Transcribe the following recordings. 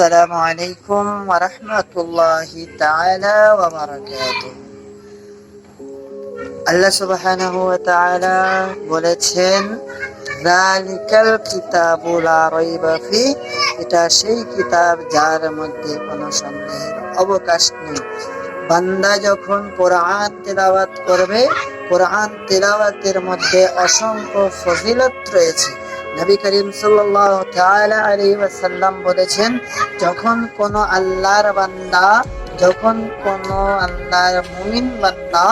আসসালামু আলাইকুম ওয়া রাহমাতুল্লাহি তাআলা ওয়া বারাকাতুহু। আল্লাহ সুবহানাহু ওয়া তাআলা বলেছেন, যালিকাল কিতাবু লা রাইবা ফি, এটা সেই কিতাব যার মধ্যে কোনো সন্দেহের অবকাশ নেই। বান্দা যখন কোরআন তেলাওয়াত করবে, কোরআন তেলাওয়াতের মধ্যে অসংখ্য ফজিলত রয়েছে। নবী করিম সাল্লাল্লাহু তাআলা আলাইহি ওয়াসাল্লাম বলেছেন, যখন কোনো আল্লাহর বান্দা, যখন কোনো আল্লাহর মুমিন বান্দা,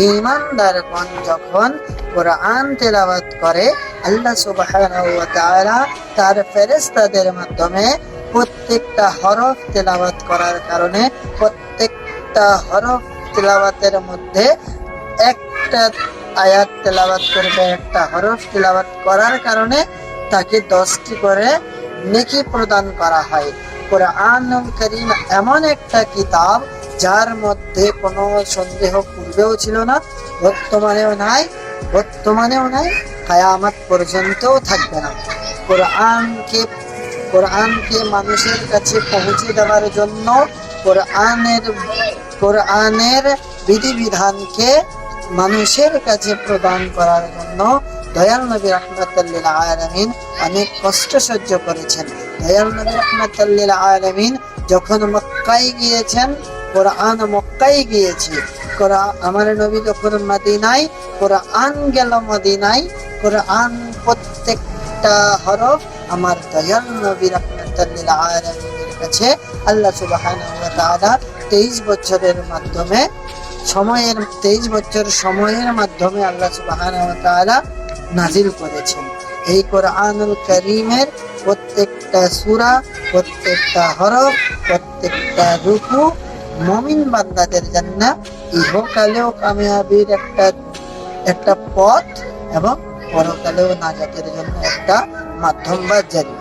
ঈমানদারগণ যখন কোরআন তেলাওয়াত করে, আল্লাহ সুবহানাহু ওয়া তাআলা তার ফেরেশতাদের মাধ্যমে প্রত্যেকটা হরফ তেলাওয়াত করার কারণে, প্রত্যেকটা হরফ তেলাওয়াতের মধ্যে একটা আয়াত তেলাওয়াত করবে, একটা হরফ তেলাওয়াত করার কারণে তাকে 10টি করে নেকি প্রদান করা হয়। কোরআনুল কারীম এমন একটা কিতাব যার মধ্যে কোনো সন্দেহ পূর্বেও ছিল না, বর্তমানেও নাই, কিয়ামত পর্যন্তও থাকবে না। কোরআনকে মানুষের কাছে পৌঁছে দেওয়ার জন্য, কোরআনের বিধিবিধানকে মানুষের কাছে প্রদান করার জন্য দয়াল নবী রাহমাতাল লিল আলামিন অনেক কষ্ট সহ্য করেছেন। দয়াল নবী রাহমাতাল লিল আলামিন যখন মক্কায় গিয়েছেন, কোরআন মক্কায় গিয়েছে। আমার নবী যখন মদিনায়, কোরআন গেল মদিনায়। কোরআন প্রত্যেকটা হরফ আমার দয়াল নবী রাহমাতাল লিল আলামিনের কাছে আল্লাহ সুবহানাহু ওয়া তাআলা 23 বছরের সময়ের মাধ্যমে আল্লাহ সুবহানাহু ওয়া তাআলা নাজিল করেছেন। এই কোরআনুল কারীমের প্রত্যেকটা সূরা, প্রত্যেকটা হরফ, প্রত্যেকটা রুকু মুমিন বান্দাদের জন্য ইহকালেও কামিয়াবির একটা পথ এবং পরকালেও নাজাতের জন্য একটা মাধ্যম বা জারি।